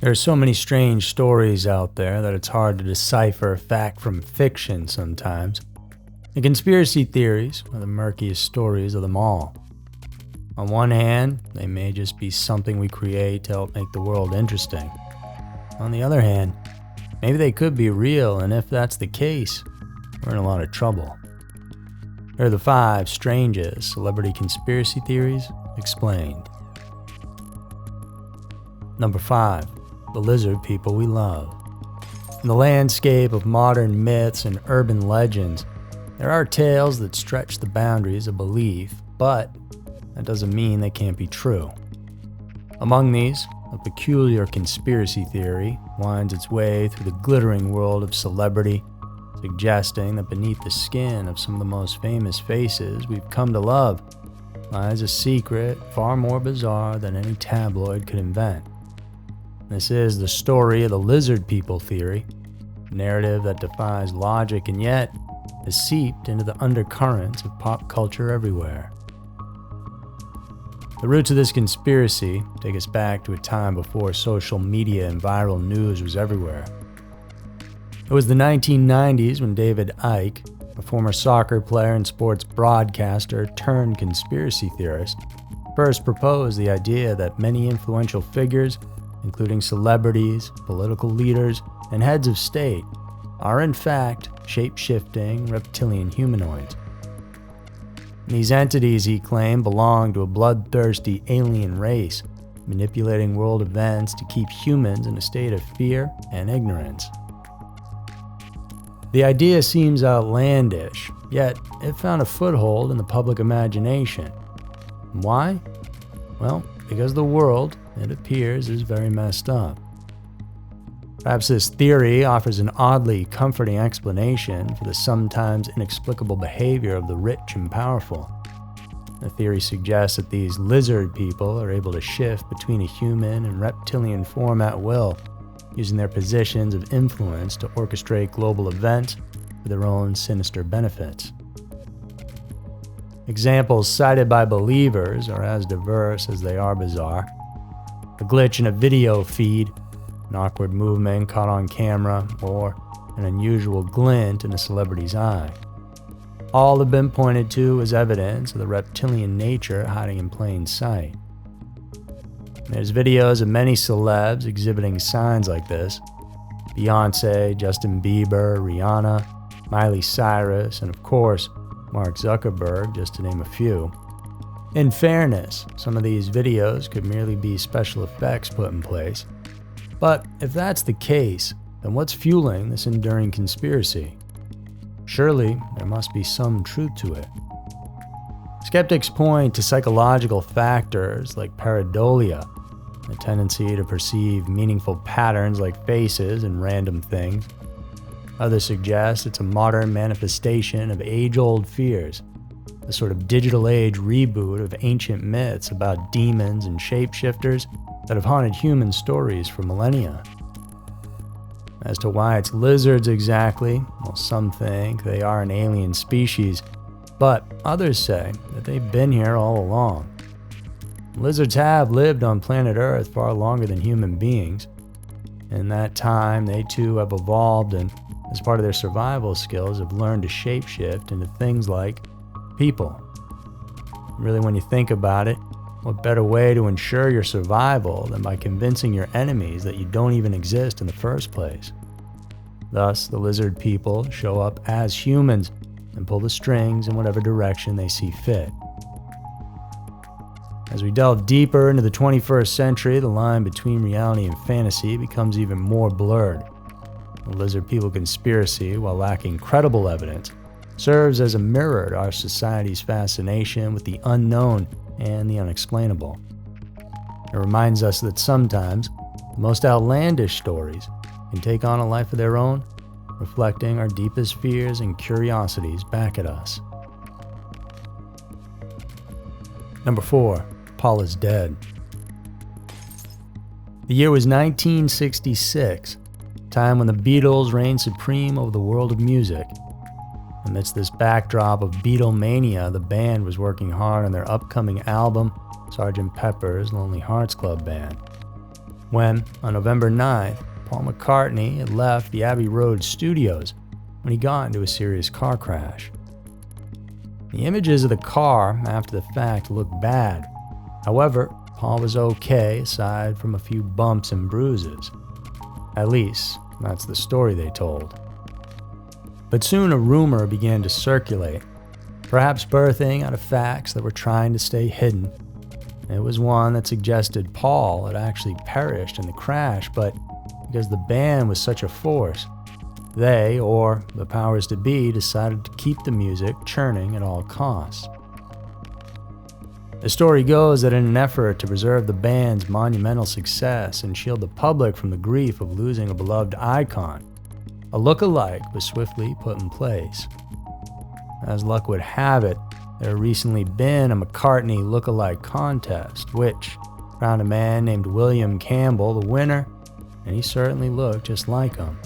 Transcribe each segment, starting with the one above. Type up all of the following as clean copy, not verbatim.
There are so many strange stories out there that it's hard to decipher fact from fiction sometimes. The conspiracy theories are the murkiest stories of them all. On one hand, they may just be something we create to help make the world interesting. On the other hand, maybe they could be real, and if that's the case, we're in a lot of trouble. Here are the 5 strangest celebrity conspiracy theories explained. Number 5. The lizard people we love. In the landscape of modern myths and urban legends, there are tales that stretch the boundaries of belief, but that doesn't mean they can't be true. Among these, a peculiar conspiracy theory winds its way through the glittering world of celebrity, suggesting that beneath the skin of some of the most famous faces we've come to love lies a secret far more bizarre than any tabloid could invent. This is the story of the lizard people theory, a narrative that defies logic and yet has seeped into the undercurrents of pop culture everywhere. The roots of this conspiracy take us back to a time before social media and viral news was everywhere. It was the 1990s when David Icke, a former soccer player and sports broadcaster turned conspiracy theorist, first proposed the idea that many influential figures, including celebrities, political leaders, and heads of state, are in fact shape-shifting reptilian humanoids. These entities, he claimed, belong to a bloodthirsty alien race, manipulating world events to keep humans in a state of fear and ignorance. The idea seems outlandish, yet it found a foothold in the public imagination. Why? Well, because the world, it appears, is very messed up. Perhaps this theory offers an oddly comforting explanation for the sometimes inexplicable behavior of the rich and powerful. The theory suggests that these lizard people are able to shift between a human and reptilian form at will, using their positions of influence to orchestrate global events for their own sinister benefits. Examples cited by believers are as diverse as they are bizarre. A glitch in a video feed, an awkward movement caught on camera, or an unusual glint in a celebrity's eye. All have been pointed to as evidence of the reptilian nature hiding in plain sight. There's videos of many celebs exhibiting signs like this: Beyonce, Justin Bieber, Rihanna, Miley Cyrus, and of course, Mark Zuckerberg, just to name a few. In fairness, some of these videos could merely be special effects put in place. But if that's the case, then what's fueling this enduring conspiracy? Surely, there must be some truth to it. Skeptics point to psychological factors like pareidolia, the tendency to perceive meaningful patterns like faces and random things. Others suggest it's a modern manifestation of age-old fears, a sort of digital age reboot of ancient myths about demons and shapeshifters that have haunted human stories for millennia. As to why it's lizards exactly, well, some think they are an alien species, but others say that they've been here all along. Lizards have lived on planet Earth far longer than human beings. In that time, they too have evolved and, as part of their survival skills, have learned to shapeshift into things like people. Really, when you think about it, what better way to ensure your survival than by convincing your enemies that you don't even exist in the first place? Thus, the lizard people show up as humans and pull the strings in whatever direction they see fit. As we delve deeper into the 21st century, the line between reality and fantasy becomes even more blurred. The lizard people conspiracy, while lacking credible evidence, serves as a mirror to our society's fascination with the unknown and the unexplainable. It reminds us that sometimes the most outlandish stories can take on a life of their own, reflecting our deepest fears and curiosities back at us. Number 4. Paul is dead. The year was 1966, a time when the Beatles reigned supreme over the world of music. Amidst this backdrop of Beatlemania, the band was working hard on their upcoming album, Sgt. Pepper's Lonely Hearts Club Band. when, on November 9th, Paul McCartney had left the Abbey Road studios when he got into a serious car crash. The images of the car after the fact look bad. However, Paul was okay aside from a few bumps and bruises. At least, that's the story they told. But soon a rumor began to circulate, perhaps birthing out of facts that were trying to stay hidden. It was one that suggested Paul had actually perished in the crash, but because the band was such a force, they, or the powers to be, decided to keep the music churning at all costs. The story goes that in an effort to preserve the band's monumental success and shield the public from the grief of losing a beloved icon, a look-alike was swiftly put in place. As luck would have it, there had recently been a McCartney look-alike contest, which found a man named William Campbell the winner, and he certainly looked just like him.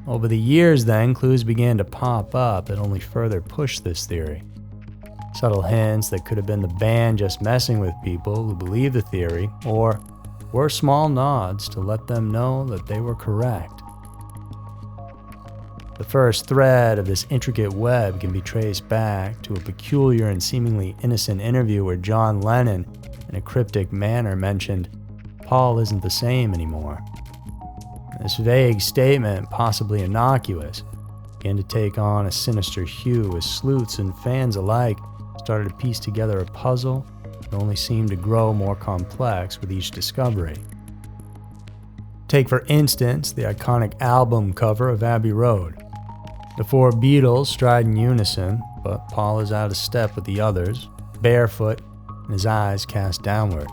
Over the years then, clues began to pop up that only further pushed this theory. Subtle hints that could have been the band just messing with people who believed the theory, or were small nods to let them know that they were correct. The first thread of this intricate web can be traced back to a peculiar and seemingly innocent interview where John Lennon, in a cryptic manner, mentioned, "Paul isn't the same anymore." This vague statement, possibly innocuous, began to take on a sinister hue as sleuths and fans alike started to piece together a puzzle that only seemed to grow more complex with each discovery. Take, for instance, the iconic album cover of Abbey Road. The four Beatles stride in unison, but Paul is out of step with the others, barefoot, and his eyes cast downward.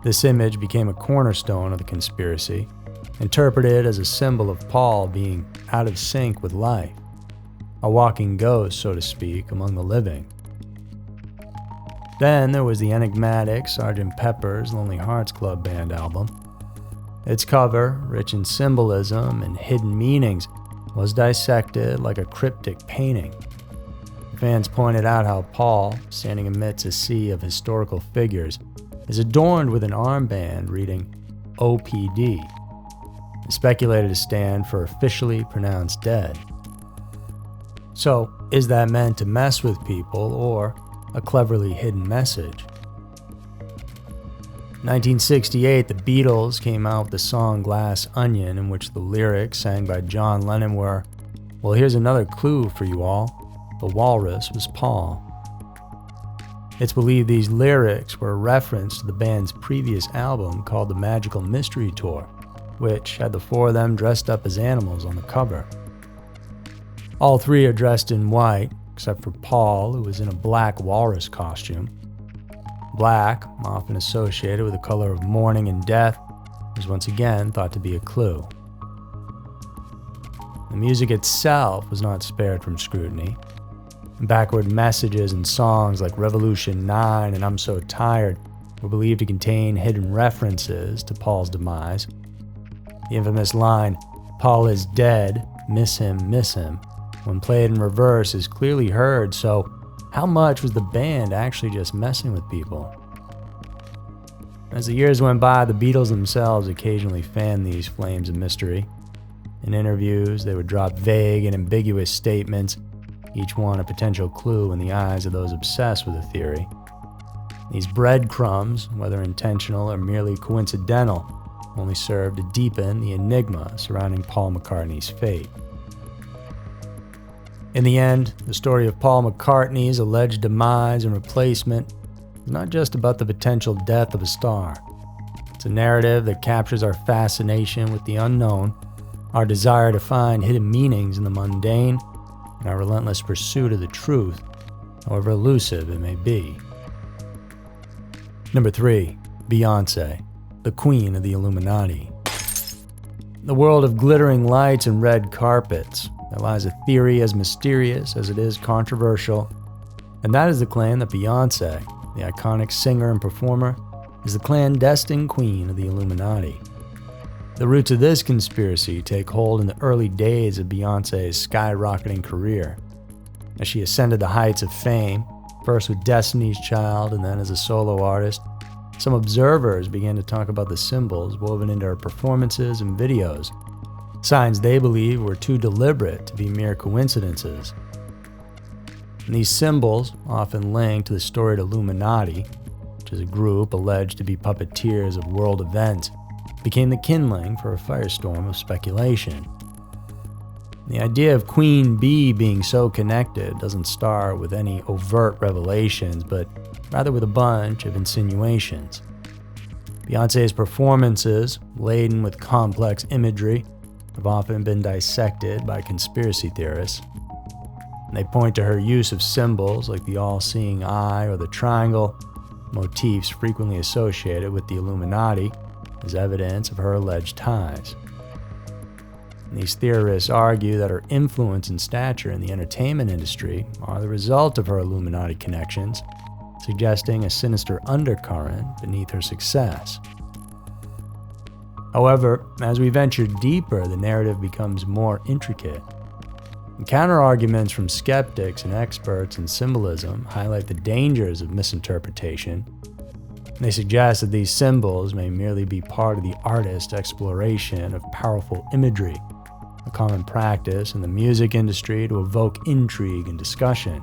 This image became a cornerstone of the conspiracy, interpreted as a symbol of Paul being out of sync with life, a walking ghost, so to speak, among the living. Then there was the enigmatic Sgt. Pepper's Lonely Hearts Club Band album. Its cover, rich in symbolism and hidden meanings, was dissected like a cryptic painting. Fans pointed out how Paul, standing amidst a sea of historical figures, is adorned with an armband reading OPD, speculated to stand for officially pronounced dead. So, is that meant to mess with people or a cleverly hidden message? 1968, the Beatles came out with the song Glass Onion, in which the lyrics, sang by John Lennon, were, "Well, here's another clue for you all. The walrus was Paul." It's believed these lyrics were a reference to the band's previous album called The Magical Mystery Tour, which had the four of them dressed up as animals on the cover. All three are dressed in white, except for Paul, who was in a black walrus costume. Black, often associated with the color of mourning and death, was once again thought to be a clue. The music itself was not spared from scrutiny. Backward messages and songs like Revolution 9 and I'm So Tired were believed to contain hidden references to Paul's demise. The infamous line, "Paul is dead, miss him, when played in reverse is clearly heard, so how much was the band actually just messing with people? As the years went by, the Beatles themselves occasionally fanned these flames of mystery. In interviews, they would drop vague and ambiguous statements, each one a potential clue in the eyes of those obsessed with the theory. These breadcrumbs, whether intentional or merely coincidental, only served to deepen the enigma surrounding Paul McCartney's fate. In the end, the story of Paul McCartney's alleged demise and replacement is not just about the potential death of a star. It's a narrative that captures our fascination with the unknown, our desire to find hidden meanings in the mundane, and our relentless pursuit of the truth, however elusive it may be. Number 3. Beyoncé, the queen of the Illuminati. In the world of glittering lights and red carpets, there lies a theory as mysterious as it is controversial, and that is the claim that Beyoncé, the iconic singer and performer, is the clandestine queen of the Illuminati. The roots of this conspiracy take hold in the early days of Beyoncé's skyrocketing career, as she ascended the heights of fame, first with Destiny's Child and then as a solo artist. Some observers began to talk about the symbols woven into her performances and videos, signs they believe were too deliberate to be mere coincidences. And these symbols, often linked to the storied Illuminati, which is a group alleged to be puppeteers of world events, became the kindling for a firestorm of speculation. The idea of Queen Bee being so connected doesn't start with any overt revelations, but rather with a bunch of insinuations. Beyoncé's performances, laden with complex imagery, have often been dissected by conspiracy theorists. And they point to her use of symbols like the all-seeing eye or the triangle, motifs frequently associated with the Illuminati, as evidence of her alleged ties. And these theorists argue that her influence and stature in the entertainment industry are the result of her Illuminati connections, suggesting a sinister undercurrent beneath her success. However, as we venture deeper, the narrative becomes more intricate. And counter-arguments from skeptics and experts in symbolism highlight the dangers of misinterpretation. They suggest that these symbols may merely be part of the artist's exploration of powerful imagery, a common practice in the music industry to evoke intrigue and discussion.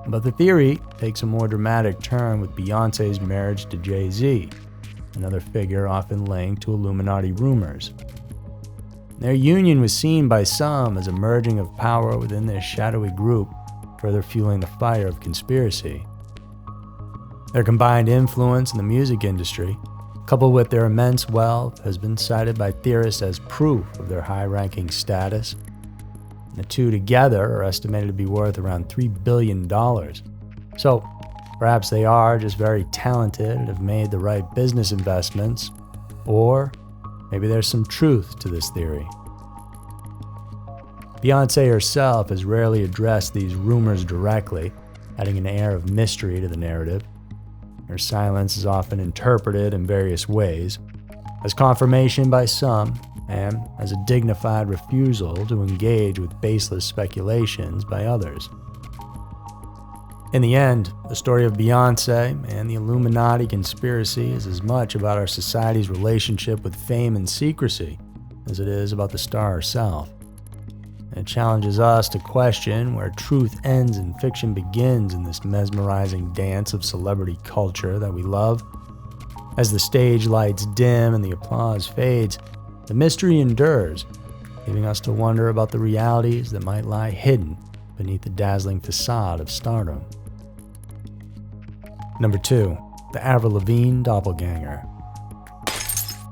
But the theory takes a more dramatic turn with Beyoncé's marriage to Jay-Z, another figure often linked to Illuminati rumors. Their union was seen by some as a merging of power within this shadowy group, further fueling the fire of conspiracy. Their combined influence in the music industry, coupled with their immense wealth, has been cited by theorists as proof of their high-ranking status. The two together are estimated to be worth around $3 billion. So, perhaps they are just very talented and have made the right business investments, or maybe there's some truth to this theory. Beyoncé herself has rarely addressed these rumors directly, adding an air of mystery to the narrative. Her silence is often interpreted in various ways, as confirmation by some, and as a dignified refusal to engage with baseless speculations by others. In the end, the story of Beyoncé and the Illuminati conspiracy is as much about our society's relationship with fame and secrecy as it is about the star herself. It challenges us to question where truth ends and fiction begins in this mesmerizing dance of celebrity culture that we love. As the stage lights dim and the applause fades, the mystery endures, leaving us to wonder about the realities that might lie hidden beneath the dazzling facade of stardom. Number 2. The Avril Lavigne Doppelganger.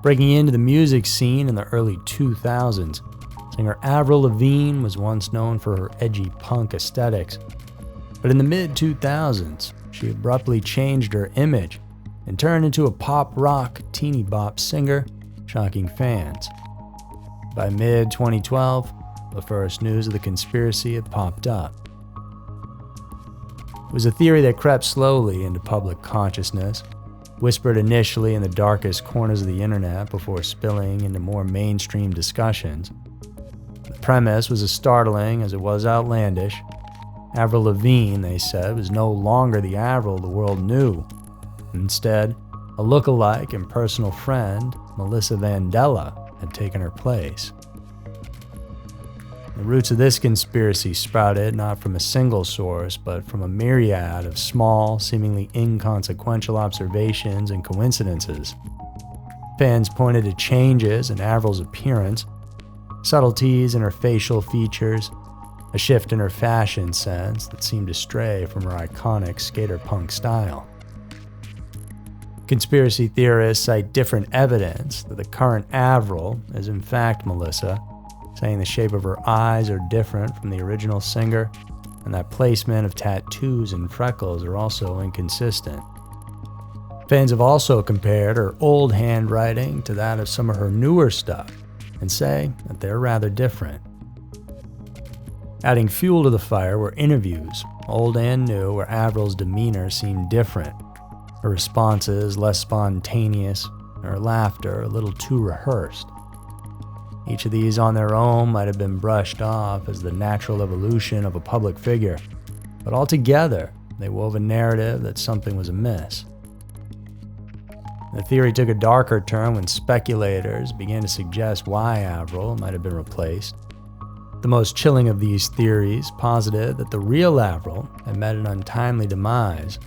Breaking into the music scene in the early 2000s, singer Avril Lavigne was once known for her edgy punk aesthetics. But in the mid-2000s, she abruptly changed her image and turned into a pop-rock teeny bop singer, shocking fans. By mid-2012, the first news of the conspiracy had popped up. It was a theory that crept slowly into public consciousness, whispered initially in the darkest corners of the internet before spilling into more mainstream discussions. The premise was as startling as it was outlandish. Avril Lavigne, they said, was no longer the Avril the world knew. Instead, a look-alike and personal friend, Melissa Vandella, had taken her place. The roots of this conspiracy sprouted not from a single source, but from a myriad of small, seemingly inconsequential observations and coincidences. Fans pointed to changes in Avril's appearance, subtleties in her facial features, a shift in her fashion sense that seemed to stray from her iconic skater punk style. Conspiracy theorists cite different evidence that the current Avril is in fact Melissa, saying the shape of her eyes are different from the original singer, and that placement of tattoos and freckles are also inconsistent. Fans have also compared her old handwriting to that of some of her newer stuff, and say that they're rather different. Adding fuel to the fire were interviews, old and new, where Avril's demeanor seemed different, her responses less spontaneous, and her laughter a little too rehearsed. Each of these on their own might have been brushed off as the natural evolution of a public figure, but altogether they wove a narrative that something was amiss. The theory took a darker turn when speculators began to suggest why Avril might have been replaced. The most chilling of these theories posited that the real Avril had met an untimely demise,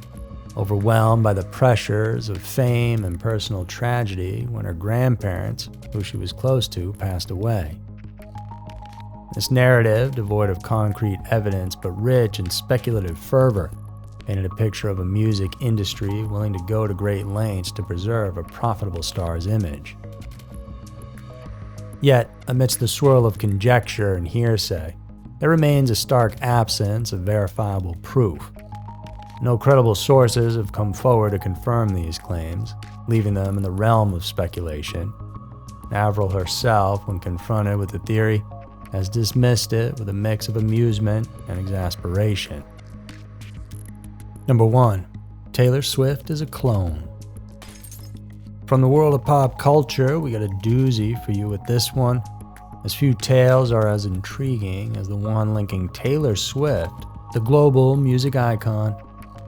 overwhelmed by the pressures of fame and personal tragedy when her grandparents, who she was close to, passed away. This narrative, devoid of concrete evidence but rich in speculative fervor, painted a picture of a music industry willing to go to great lengths to preserve a profitable star's image. Yet, amidst the swirl of conjecture and hearsay, there remains a stark absence of verifiable proof. No credible sources have come forward to confirm these claims, leaving them in the realm of speculation. Avril herself, when confronted with the theory, has dismissed it with a mix of amusement and exasperation. Number 1. Taylor Swift is a clone. From the world of pop culture, we got a doozy for you with this one, as few tales are as intriguing as the one linking Taylor Swift, the global music icon,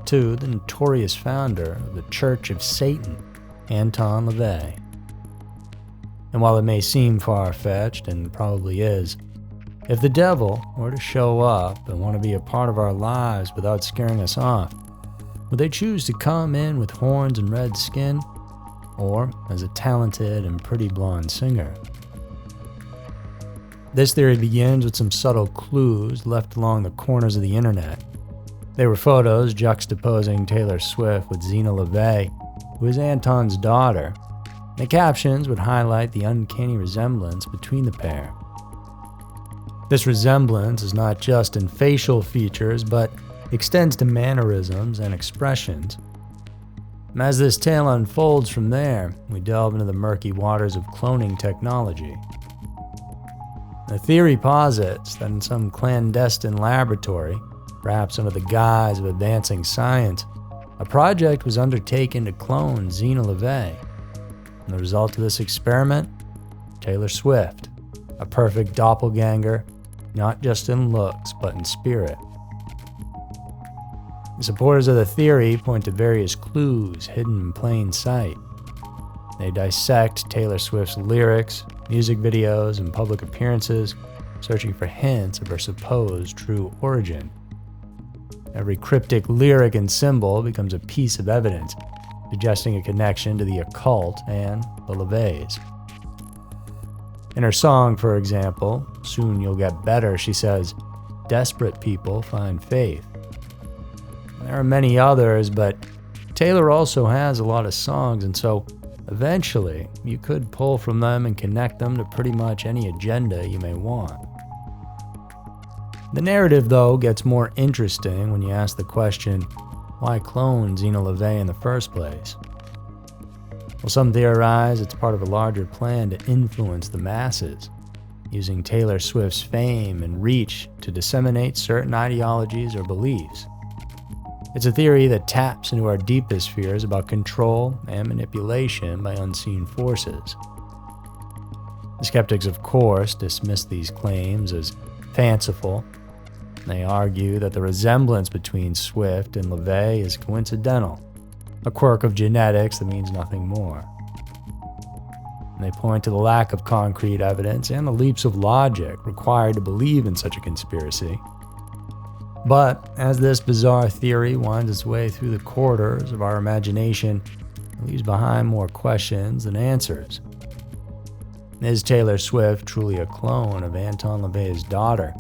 to the notorious founder of the Church of Satan, Anton LaVey. And while it may seem far-fetched, and probably is, if the devil were to show up and want to be a part of our lives without scaring us off, would they choose to come in with horns and red skin, or as a talented and pretty blonde singer? This theory begins with some subtle clues left along the corners of the internet. They were photos juxtaposing Taylor Swift with Zena LaVey, who is Anton's daughter. The captions would highlight the uncanny resemblance between the pair. This resemblance is not just in facial features, but extends to mannerisms and expressions. As this tale unfolds from there, we delve into the murky waters of cloning technology. The theory posits that in some clandestine laboratory, perhaps under the guise of advancing science, a project was undertaken to clone Zena LaVey. And the result of this experiment? Taylor Swift, a perfect doppelganger, not just in looks but in spirit. The supporters of the theory point to various clues hidden in plain sight. They dissect Taylor Swift's lyrics, music videos, and public appearances, searching for hints of her supposed true origin. Every cryptic lyric and symbol becomes a piece of evidence, suggesting a connection to the occult and the LaVeys. In her song, for example, "Soon You'll Get Better," she says, "Desperate people find faith." There are many others, but Taylor also has a lot of songs, and so eventually you could pull from them and connect them to pretty much any agenda you may want. The narrative, though, gets more interesting when you ask the question, why clone Zena LaVey in the first place? Well, some theorize it's part of a larger plan to influence the masses, using Taylor Swift's fame and reach to disseminate certain ideologies or beliefs. It's a theory that taps into our deepest fears about control and manipulation by unseen forces. The skeptics, of course, dismiss these claims as fanciful. They argue that the resemblance between Swift and LaVey is coincidental, a quirk of genetics that means nothing more. And they point to the lack of concrete evidence and the leaps of logic required to believe in such a conspiracy. But as this bizarre theory winds its way through the corridors of our imagination, it leaves behind more questions than answers. Is Taylor Swift truly a clone of Anton LaVey's daughter?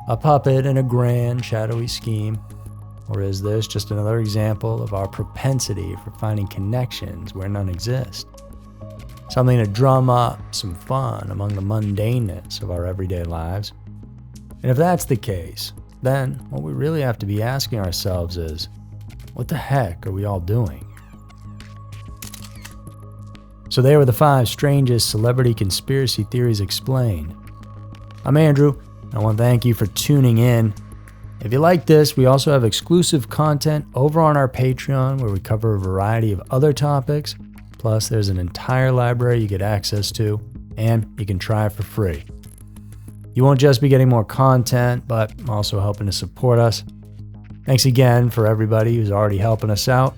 A puppet in a grand, shadowy scheme? Or is this just another example of our propensity for finding connections where none exist? Something to drum up some fun among the mundaneness of our everyday lives? And if that's the case, then what we really have to be asking ourselves is, what the heck are we all doing? So there were the 5 strangest celebrity conspiracy theories explained. I'm Andrew. I want to thank you for tuning in. If you like this, we also have exclusive content over on our Patreon where we cover a variety of other topics. Plus, there's an entire library you get access to, and you can try it for free. You won't just be getting more content, but also helping to support us. Thanks again for everybody who's already helping us out.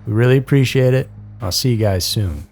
We really appreciate it. I'll see you guys soon.